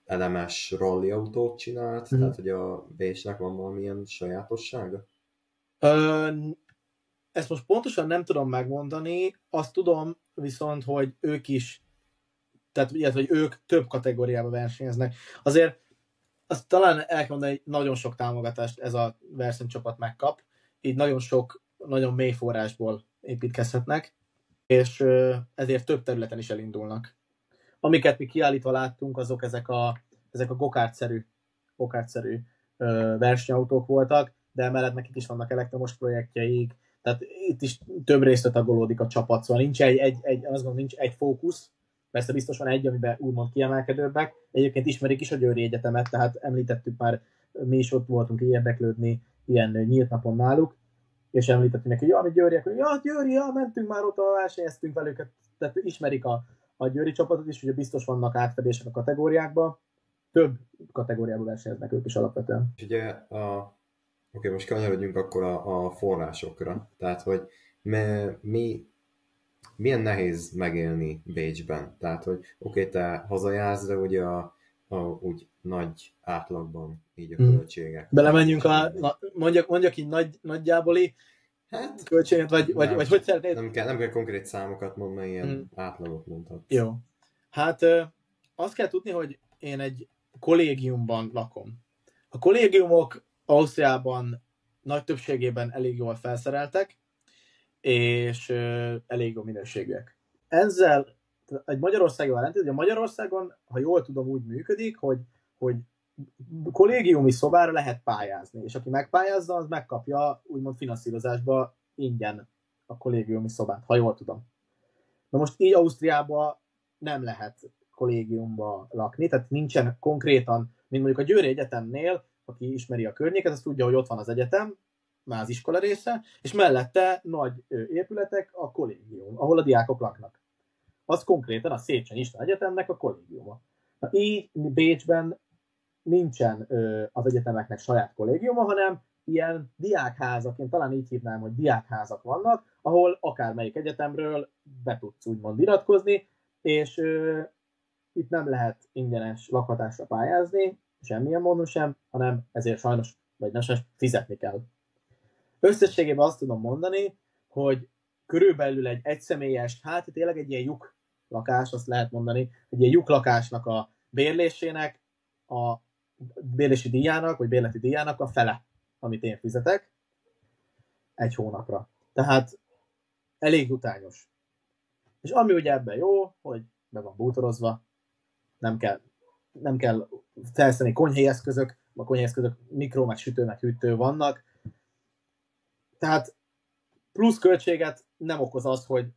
elemes rallyautót csinált, tehát hogy a Bécsnek van valamilyen sajátossága? Ezt most pontosan nem tudom megmondani, azt tudom viszont, hogy ők is, tehát illetve, hogy ők több kategóriában versenyeznek. Azért azt talán el kell mondani, hogy nagyon sok támogatást ez a versenycsapat megkap, így nagyon mély forrásból építkezhetnek, és ezért több területen is elindulnak. Amiket mi kiállítva láttunk, azok ezek a gokártszerű versenyautók voltak, de emellett nekik is vannak elektromos projektjeik, tehát itt is több részre tagolódik a csapat, szóval nincs azt gondolom, nincs egy fókusz, persze biztos van egy, amiben úgymond kiemelkedőbbek. Egyébként ismerik is a Győri Egyetemet, tehát említettük már, mi is ott voltunk érdeklődni ilyen nyílt napon náluk, és említettük neki, hogy mi Győriek, hogy Győri, mentünk már ott, versenyeztünk velük, tehát ismerik a Győri csapatot is, ugye biztos vannak átfedések a kategóriákban, több kategóriában versenyeznek ők is alapvetően. És ugye oké, most kanyarodjunk akkor a forrásokra, tehát hogy milyen nehéz megélni Bécsben, tehát hogy oké, te hazajársz, de ugye úgy nagy átlagban így a költségek. Belemenjünk mondjak így nagyjáboli költséget, vagy hogy szeretnéd? Nem kell konkrét számokat mondani, ilyen átlagot mondhatsz. Jó. Hát azt kell tudni, hogy én egy kollégiumban lakom. A kollégiumok Ausztriában nagy többségében elég jól felszereltek, és elég jó minőségűek. Ezzel egy Magyarországon jelenti, hogy a Magyarországon, ha jól tudom, úgy működik, hogy kollégiumi szobára lehet pályázni, és aki megpályázza, az megkapja úgymond finanszírozásba ingyen a kollégiumi szobát, ha jól tudom. Na most így Ausztriában nem lehet kollégiumba lakni, tehát nincsen konkrétan, mint mondjuk a Győri Egyetemnél, aki ismeri a környéket, az tudja, hogy ott van az egyetem, már az iskola része, és mellette nagy épületek a kollégium, ahol a diákok laknak. Az konkrétan a Széchenyi István Egyetemnek a kollégiuma. Na, így Bécsben nincsen az egyetemeknek saját kollégiuma, hanem ilyen diákházak, én talán így hívnám, hogy diákházak vannak, ahol akármelyik egyetemről be tudsz úgymond iratkozni, és itt nem lehet ingyenes lakhatásra pályázni, semmilyen módon sem, hanem ezért sajnos, vagy nem sajnos, fizetni kell. Összességében azt tudom mondani, hogy körülbelül egy egyszemélyes, hát tényleg egy ilyen lyuk lakás, azt lehet mondani, egy ilyen lyuklakásnak a bérlésének, a bérlési díjának, vagy bérleti díjának a fele, amit én fizetek egy hónapra. Tehát elég utányos. És ami ugye ebben jó, hogy be van bútorozva, nem kell felszerelni konyhai eszközök, a konyhai eszközök mikro, meg sütő, meg hűtő vannak. Tehát plusz költséget nem okoz az, hogy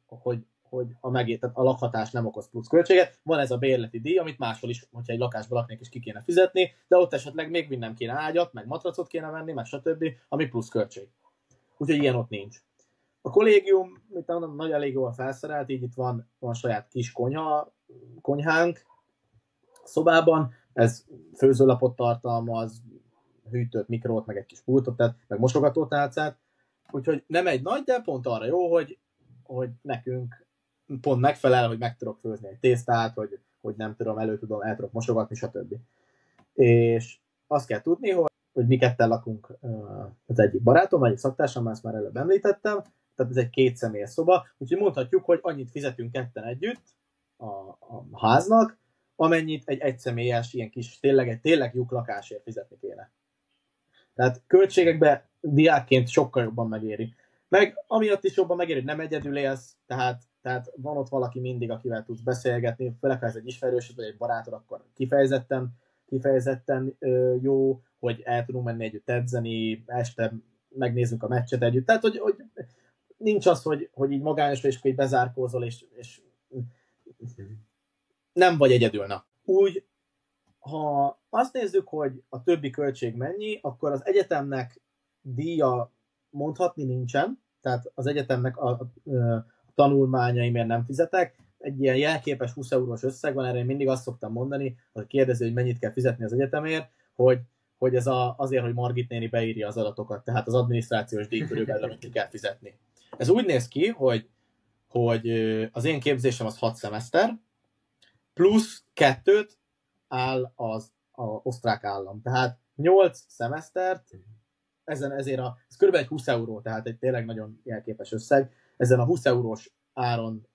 tehát a lakhatás nem okoz plusz költséget. Van ez a bérleti díj, amit máshol is, hogyha egy lakásban laknék, is ki kéne fizetni, de ott esetleg még nem kéne ágyat, meg matracot kéne venni, meg stb., ami plusz költség. Úgyhogy ilyen ott nincs. A kollégium, mint mondom, nagy elég jól felszerelt, így itt van saját kis konyhánk szobában, ez főzőlapot tartalmaz, hűtőt, mikrót, meg egy kis pultot, tehát meg mosogatótálcát. Úgyhogy nem egy nagy, de pont arra jó, hogy nekünk pont megfelel, hogy meg tudok főzni egy tésztát, hogy nem tudom, el tudok mosogatni, stb. És azt kell tudni, hogy mi ketten lakunk az egyik barátom, egyik szaktársam, ezt már előbb említettem, tehát ez egy kétszemélyes szoba, úgyhogy mondhatjuk, hogy annyit fizetünk ketten együtt a háznak, amennyit egy egyszemélyes, ilyen kis, tényleg lyuk lakásért fizetni kéne. Tehát költségekben diákként sokkal jobban megéri. Meg amiatt is jobban megéri, hogy nem egyedül élsz, tehát van ott valaki mindig, akivel tudsz beszélgetni, főleg ha ez egy ismerősöd, vagy egy barátod, akkor kifejezetten jó, hogy el tudunk menni együtt edzeni, este megnézzük a meccset együtt. Tehát, hogy nincs az, hogy így magányos, és akkor így bezárkózol, és nem vagy egyedül. Na. Úgy, ha azt nézzük, hogy a többi költség mennyi, akkor az egyetemnek díja mondhatni nincsen, tehát az egyetemnek a tanulmányaimért nem fizetek. Egy ilyen jelképes 20 eurós összeg van, erre én mindig azt szoktam mondani, hogy kérdezi, hogy mennyit kell fizetni az egyetemért, hogy ez azért, hogy Margit néni beírja az adatokat, tehát az adminisztrációs díj körülbelül, amit ki kell fizetni. Ez úgy néz ki, hogy hogy az én képzésem az 6 szemeszter, plusz 2 áll az osztrák állam. Tehát 8 szemesztert, ezért ez kb. Egy 20 euró, tehát egy tényleg nagyon jelképes összeg. Ezen a 20 eurós áron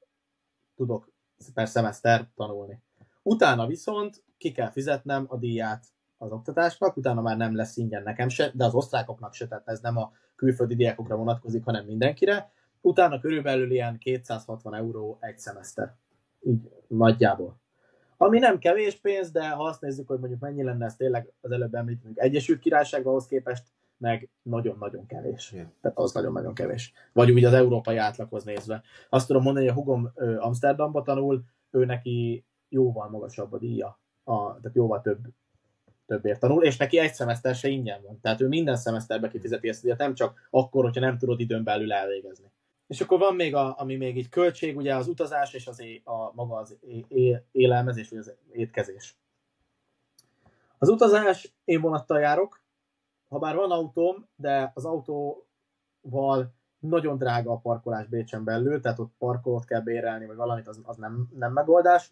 tudok per szemeszter tanulni. Utána viszont ki kell fizetnem a díját az oktatásnak, utána már nem lesz ingyen nekem se, de az osztrákoknak se, tehát ez nem a külföldi diákokra vonatkozik, hanem mindenkire. Utána körülbelül ilyen 260 euró egy szemeszter. Így nagyjából. Ami nem kevés pénz, de ha azt nézzük, hogy mondjuk mennyi lenne ez tényleg az előbb említünk Egyesült Királyságban ahhoz képest, meg nagyon-nagyon kevés. Yeah. Tehát az nagyon-nagyon kevés. Vagy úgy az európai átlaghoz nézve. Azt tudom mondani, hogy a hugom Amsterdamba tanul, ő neki jóval magasabb a díja, tehát jóval többért tanul, és neki egy szemeszter se ingyen van. Tehát ő minden szemeszterbe kifizeti ezt a díjat, nem csak akkor, hogyha nem tudod időn belül elvégezni. És akkor van még, ami még így költség, ugye az utazás és maga az élelmezés, vagy az étkezés. Az utazás, én vonattal járok, ha bár van autóm, de az autóval nagyon drága a parkolás Bécsen belül, tehát ott parkolót kell bérelni, vagy valamit, az nem megoldás.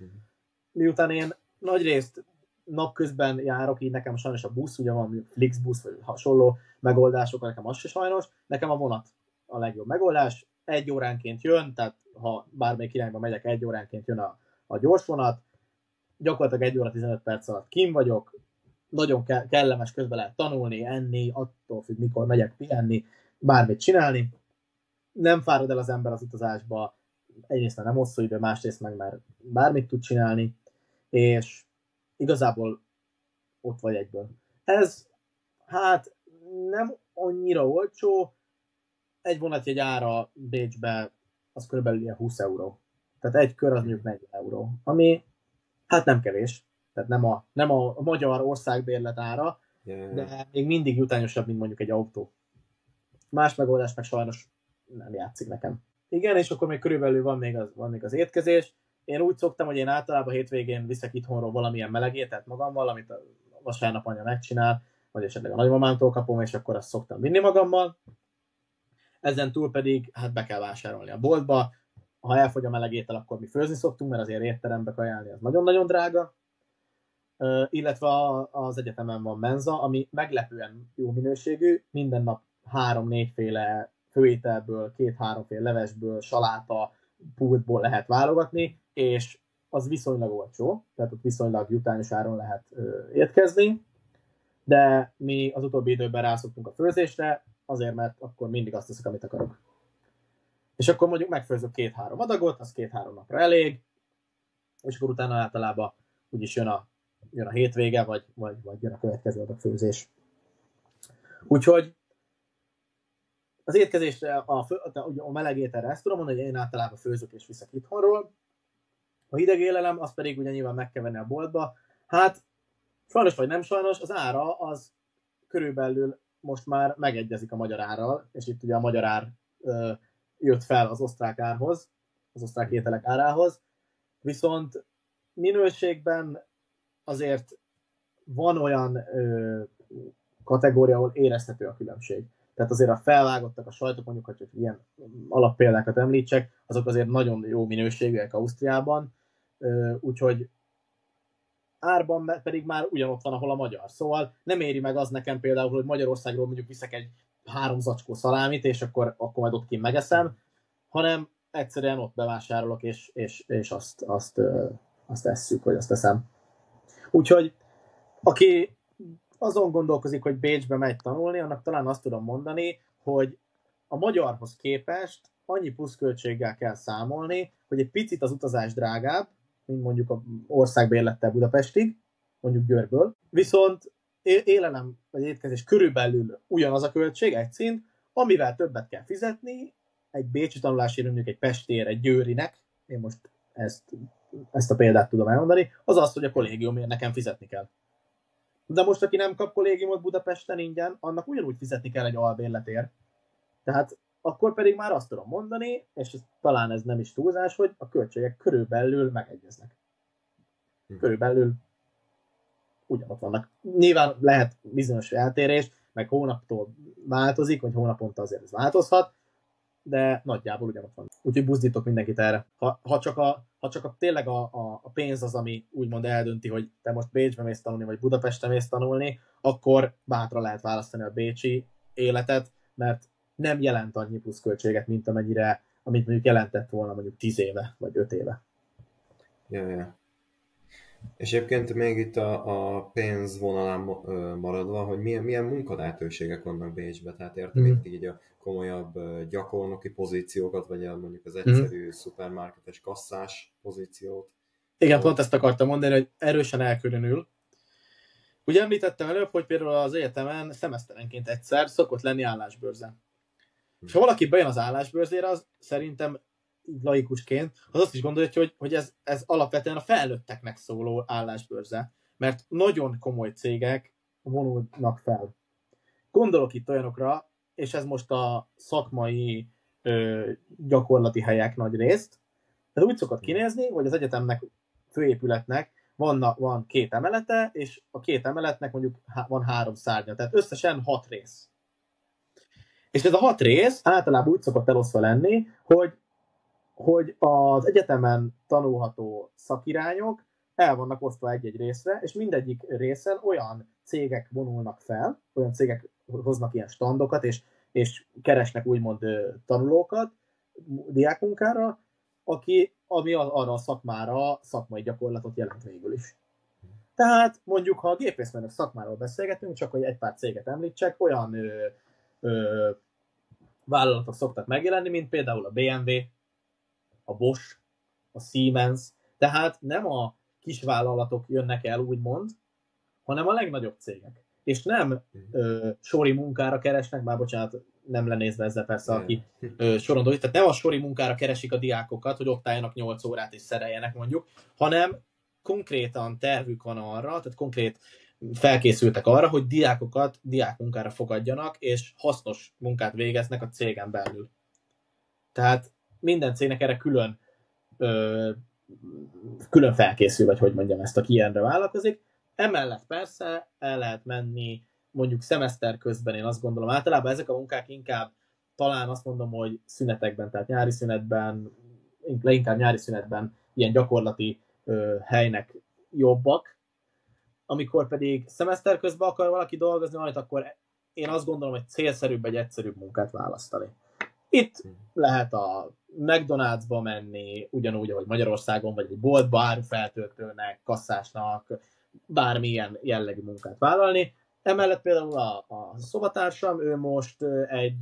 Miután én nagyrészt napközben járok, így nekem sajnos a busz, ugye van Flixbusz, vagy hasonló megoldások, nekem az se sajnos, nekem a vonat a legjobb megoldás. 1 óránként jön, tehát ha bármelyik irányba megyek, 1 óránként jön a gyors vonat, gyakorlatilag 1 óra 15 perc alatt kim vagyok, nagyon kellemes, közben lehet tanulni, enni, attól függ, mikor megyek pihenni, bármit csinálni. Nem fárad el az ember az utazásba, egyrészt nem hosszú idő, másrészt meg már bármit tud csinálni, és igazából ott vagy egyből. Ez hát nem annyira olcsó, egy vonatjegy ára Bécsbe az körülbelül ilyen 20 euró. Tehát egy kör az mondjuk 40 euró, ami hát nem kevés. Tehát nem a magyar országbérlet ára, de még mindig jutányosabb, mint mondjuk egy autó. Más megoldás meg sajnos nem játszik nekem. Igen, és akkor még körülbelül van még az étkezés. Én úgy szoktam, hogy én általában hétvégén viszek itthonról valamilyen meleg ételt magammal, amit a vasárnap anya megcsinál, vagy esetleg a nagymamámtól kapom, és akkor azt szoktam vinni magammal. Ezen túl pedig hát be kell vásárolni a boltba. Ha elfogy a meleg étel, akkor mi főzni szoktunk, mert azért étterembe kajálni az nagyon-nagyon drága. Illetve az egyetemen van menza, ami meglepően jó minőségű, minden nap 3-4 féle főételből, 2-3 féle levesből, saláta, pultból lehet válogatni, és az viszonylag olcsó, tehát ott viszonylag jutányos áron lehet étkezni, de mi az utóbbi időben rászoktunk a főzésre, azért, mert akkor mindig azt teszek, amit akarok. És akkor mondjuk megfőzök 2-3 adagot, az 2-3 napra elég, és akkor utána általában úgyis jön a hétvége, vagy jön a következő adagfőzés. Úgyhogy az étkezésre, a meleg ételre ezt tudom mondani, hogy én általában főzök és viszek itthonról. A hideg élelem, az pedig ugye nyilván meg kell venni a boltba. Hát sajnos vagy nem sajnos, az ára az körülbelül most már megegyezik a magyar árral, és itt ugye a magyar ár jött fel az osztrák árhoz, az osztrák ételek árához. Viszont minőségben azért van olyan kategória, ahol érezhető a különbség. Tehát azért a felvágottak, a sajtok, mondjuk, hogy ilyen alappéldákat említsek, azok azért nagyon jó minőségűek Ausztriában, úgyhogy árban pedig már ugyanott van, ahol a magyar. Szóval nem éri meg az nekem például, hogy Magyarországról mondjuk viszek egy 3 zacskó szalámit, és akkor majd ott kint megeszem, hanem egyszerűen ott bevásárolok, és azt esszük, vagy azt eszem. Úgyhogy aki azon gondolkozik, hogy Bécsbe megy tanulni, annak talán azt tudom mondani, hogy a magyarhoz képest annyi pluszköltséggel kell számolni, hogy egy picit az utazás drágább, mint mondjuk az országbérlettel Budapestig, mondjuk Győrből, viszont élelem vagy étkezés körülbelül ugyanaz a költség, egy szint, amivel többet kell fizetni, egy bécsi tanulásért mondjuk egy pestér, egy győrinek, én most ezt a példát tudom elmondani, az az, hogy a kollégiumért nekem fizetni kell. De most, aki nem kap kollégiumot Budapesten ingyen, annak ugyanúgy fizetni kell egy albérletért. Tehát akkor pedig már azt tudom mondani, és talán ez nem is túlzás, hogy a költségek körülbelül megegyeznek. Körülbelül ugyanott vannak. Nyilván lehet bizonyos eltérés, meg hónaptól változik, vagy hónaponta azért ez változhat, de nagyjából ugyanott van. Úgyhogy buzdítok mindenkit erre. Ha csak tényleg a pénz az, ami úgymond eldönti, hogy te most Bécsbe mész tanulni, vagy Budapesten mész tanulni, akkor bátran lehet választani a bécsi életet, mert nem jelent annyi pluszköltséget, mint amit mondjuk jelentett volna mondjuk 10 éve, vagy 5 éve. Ja. És egyébként még itt a pénz vonalán maradva, hogy milyen munkalehetőségek vannak Bécsben, tehát értem itt így a komolyabb gyakornoki pozíciókat, vagy mondjuk az egyszerű szupermarketes kasszás pozíciót. Igen, pont ezt akartam mondani, hogy erősen elkülönül. Ugye említettem előbb, hogy például az egyetemen szemeszterenként egyszer szokott lenni állásbőrze. És ha valaki bejön az állásbőrzére, az szerintem laikusként, az azt is gondolja, hogy ez alapvetően a felnőtteknek szóló állásbőrze. Mert nagyon komoly cégek vonulnak fel. Gondolok itt olyanokra, és ez most a szakmai gyakorlati helyek nagy részt. Ez úgy szokott kinézni, hogy az egyetemnek, főépületnek van 2 emelete, és a 2 emeletnek mondjuk van 3 szárnya, tehát összesen 6 rész. És ez a 6 rész általában úgy szokott elosztva lenni, hogy az egyetemen tanulható szakirányok el vannak osztva egy-egy részre, és mindegyik részen olyan cégek vonulnak fel, olyan cégek hoznak ilyen standokat, és keresnek úgymond tanulókat diákmunkára, ami arra a szakmára szakmai gyakorlatot jelent végül is. Tehát mondjuk, ha a gépészmérnök szakmáról beszélgetünk, csak hogy egy pár céget említsek, olyan vállalatok szoktak megjelenni, mint például a BMW, a Bosch, a Siemens, tehát nem a kisvállalatok jönnek el, úgymond, hanem a legnagyobb cégek. És nem sori munkára keresnek, bár bocsánat, nem lenézve ezzel persze, aki soron dolgozik, tehát nem a sori munkára keresik a diákokat, hogy ott álljanak 8 órát és szereljenek mondjuk, hanem konkrétan tervük van arra, tehát konkrét felkészültek arra, hogy diákokat diákmunkára fogadjanak, és hasznos munkát végeznek a cégen belül. Tehát minden cégnek erre külön felkészül, vagy hogy mondjam ezt, aki ilyenre vállalkozik. Emellett persze el lehet menni mondjuk szemeszter közben, én azt gondolom, általában ezek a munkák inkább talán azt mondom, hogy szünetekben, tehát nyári szünetben, leginkább nyári szünetben ilyen gyakorlati helynek jobbak. Amikor pedig szemeszter közben akar valaki dolgozni majd, akkor én azt gondolom, hogy célszerűbb egy egyszerűbb munkát választani. Itt lehet a McDonald'sba menni, ugyanúgy, ahogy Magyarországon, vagy egy boltba árufeltöltőnek, kasszásnak, bármilyen jellegű munkát vállalni. Emellett például a szobatársam, ő most egy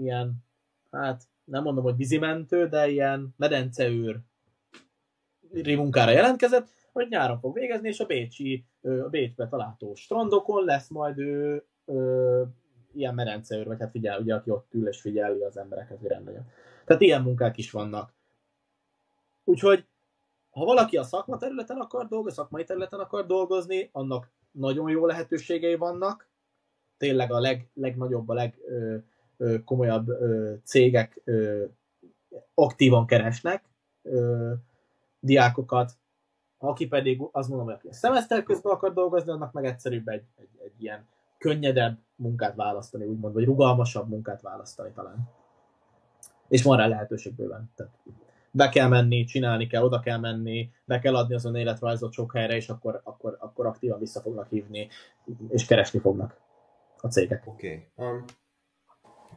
ilyen, hát nem mondom, hogy vízimentő, de ilyen medenceőr munkára jelentkezett, hogy nyáron fog végezni, és a Bécsbe található strandokon lesz majd ő ilyen medenceőr, vagy hát figyel, ugye, aki ott ül és figyeli az embereket, hogy rendben. Tehát ilyen munkák is vannak. Úgyhogy, ha valaki a szakmai területen akar dolgozni, annak nagyon jó lehetőségei vannak. Tényleg a legnagyobb, a legkomolyabb cégek aktívan keresnek diákokat. Aki pedig azt mondom, hogy aki a szemeszter közben akar dolgozni, annak meg egyszerűbb egy ilyen könnyedebb munkát választani, úgymond, vagy rugalmasabb munkát választani talán. És van rá lehetőség bőven. Tehát be kell menni, csinálni kell, oda kell menni, be kell adni az önéletrajzot sok helyre, és akkor aktívan vissza fognak hívni, és keresni fognak a cégek. Oké.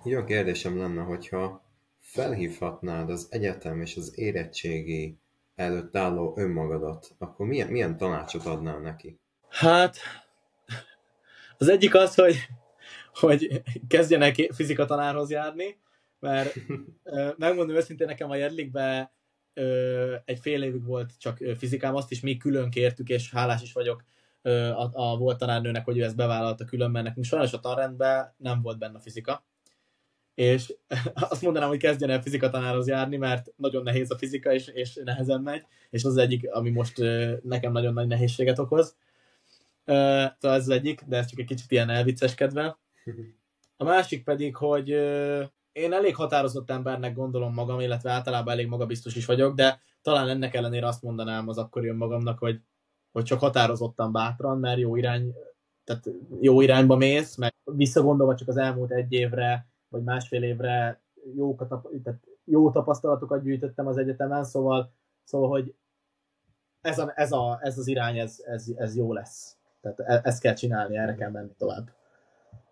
Jó kérdésem lenne, hogyha felhívhatnád az egyetem és az érettségi előtt álló önmagadat, akkor milyen tanácsot adnál neki? Hát, az egyik az, hogy kezdjenek fizikatanárhoz járni, mert megmondom őszintén, nekem a Jedlikben egy fél évig volt csak fizikám, azt is még külön kértük, és hálás is vagyok a volt tanárnőnek, hogy ő ezt bevállalta külön, mert nekünk sajnos a tanrendben nem volt benne fizika. És azt mondanám, hogy kezdjen el fizikatanárhoz járni, mert nagyon nehéz a fizika, és nehezen megy, és az egyik, ami most nekem nagyon nagy nehézséget okoz. Tehát ez az egyik, de ez csak egy kicsit ilyen elvicceskedve. A másik pedig, hogy én elég határozott embernek gondolom magam, illetve általában elég magabiztos is vagyok, de talán ennek ellenére azt mondanám az akkori önmagamnak, hogy csak határozottan bátran, mert jó irányba mész, meg visszagondolva csak az elmúlt 1 évre, vagy másfél évre tehát jó tapasztalatokat gyűjtöttem az egyetemen, szóval hogy ez az irány, ez jó lesz. Tehát ezt kell csinálni, erre kell menni tovább.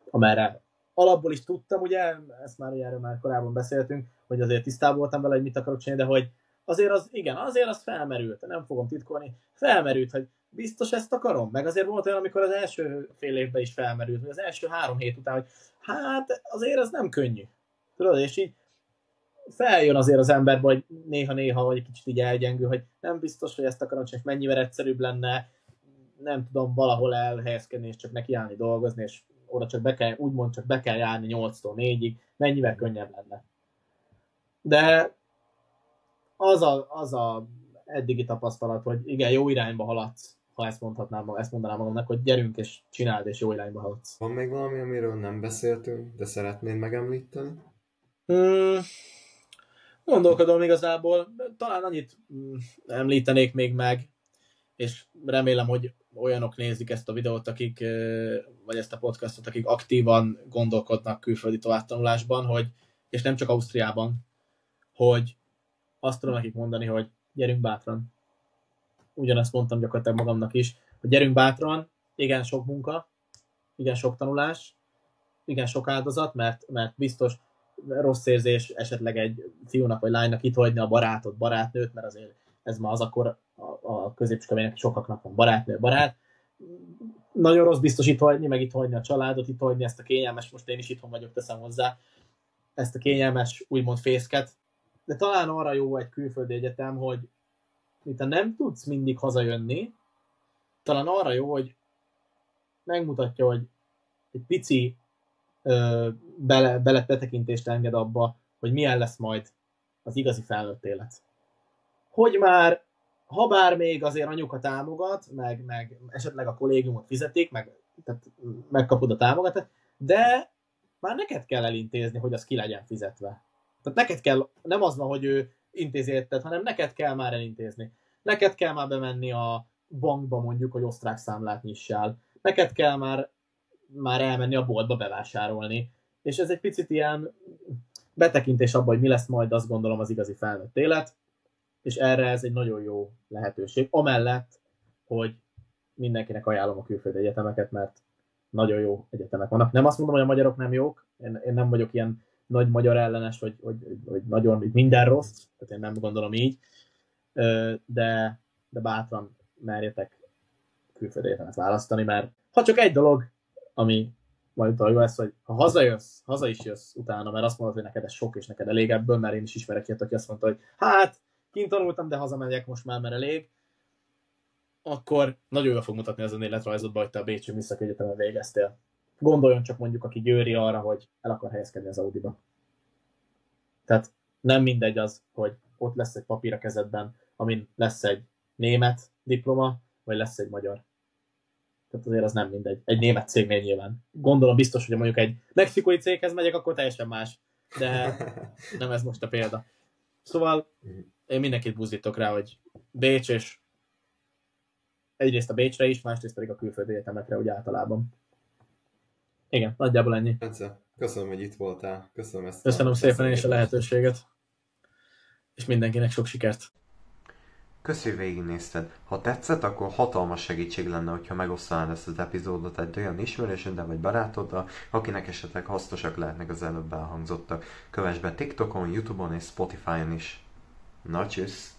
Amerre alapból is tudtam, ugye, ezt már erről már korábban beszéltünk, hogy azért tisztában voltam vele, hogy mit akarok csinálni, de hogy azért az felmerült, nem fogom titkolni, felmerült, hogy biztos ezt akarom, meg azért volt olyan, amikor az első fél évben is felmerült, vagy az első 3 hét után, hogy hát azért az nem könnyű. Tudod, és így feljön azért az emberbe, hogy néha vagy egy kicsit így elgyengül, hogy nem biztos, hogy ezt akarom csinálni, és mennyivel egyszerűbb lenne, nem tudom, valahol elhelyezkedni, és csak nekiállni dolgozni, és oda csak be kell járni 8-tól 4-ig, mennyivel könnyebb lenne. De az a eddigi tapasztalat, hogy igen, jó irányba haladsz, ha ezt mondanám magamnak, hogy gyerünk és csináld, és jó irányba haladsz. Van még valami, amiről nem beszéltünk, de szeretnéd megemlíteni? Gondolkodom igazából, talán annyit említenék még meg, és remélem, hogy olyanok nézik ezt a videót, vagy ezt a podcastot, akik aktívan gondolkodnak külföldi továbbtanulásban, és nem csak Ausztriában, hogy azt tudom nekik mondani, hogy gyerünk bátran. Ugyanezt mondtam gyakorlatilag magamnak is, hogy gyerünk bátran, igen sok munka, igen sok tanulás, igen sok áldozat, mert biztos rossz érzés esetleg egy fiúnak vagy lánynak itt hagyni a barátnőt, mert azért ez már az akkor a középiskolának sokaknak van barát. Nagyon rossz biztos itt hagyni, meg itt hagyni a családot, itt hagyni ezt a kényelmes, most én is itthon vagyok, teszem hozzá, ezt a kényelmes, úgymond fészket. De talán arra jó egy külföldi egyetem, hogy mintha nem tudsz mindig hazajönni, talán arra jó, hogy megmutatja, hogy egy pici betekintést enged abba, hogy milyen lesz majd az igazi felnőtt élet. Hogy már, ha bár még azért anyuka támogat, meg esetleg a kollégiumot fizetik, tehát megkapod a támogatást, de már neked kell elintézni, hogy az ki legyen fizetve. Tehát neked kell, nem az van, hogy ő intézi érted, hanem neked kell már elintézni. Neked kell már bemenni a bankba mondjuk, hogy osztrák számlát nyissál. Neked kell már elmenni a boltba bevásárolni. És ez egy picit ilyen betekintés abba, hogy mi lesz majd, azt gondolom, az igazi felnőtt élet. És erre ez egy nagyon jó lehetőség. Amellett, hogy mindenkinek ajánlom a külföldi egyetemeket, mert nagyon jó egyetemek vannak. Nem azt mondom, hogy a magyarok nem jók. Én nem vagyok ilyen nagy magyar ellenes, hogy nagyon minden rossz. Tehát én nem gondolom így. De bátran merjetek külföldi egyetemet választani, mert ha csak egy dolog, ami majd jó lesz, hogy ha haza is jössz utána, mert azt mondod, hogy neked ez sok, és neked elég ebből, mert én is ismerek ilyet, aki azt mondta, hogy hát, kint tanultam, de hazamegyek most már, mert elég, akkor nagyon jól fog mutatni az önéletrajzodba, hogy te a Bécsi Műszaki Egyetemen végeztél. Gondoljon csak mondjuk, aki győri arra, hogy el akar helyezkedni az Audiba. Tehát nem mindegy az, hogy ott lesz egy papír a kezedben, amin lesz egy német diploma, vagy lesz egy magyar. Tehát azért az nem mindegy. Egy német cégnél nyilván. Gondolom biztos, hogy mondjuk egy mexikói céghez megyek, akkor teljesen más. De nem ez most a példa. Szóval én mindenkit buzdítok rá, hogy Bécs, és egyrészt a Bécsre is, másrészt pedig a külföldi egyetemekre úgy általában. Igen, nagyjából ennyi. Köszönöm, hogy itt voltál. Köszönöm szépen én is a lehetőséget. És mindenkinek sok sikert. Köszi, hogy végignézted. Ha tetszett, akkor hatalmas segítség lenne, hogyha megosztanád ezt az epizódot egy olyan ismerősöddel vagy barátoddal, akinek esetleg hasznosak lehetnek az előbb elhangzottak. Kövess be TikTokon, YouTube-on és Spotify-on is. Na, tschüss!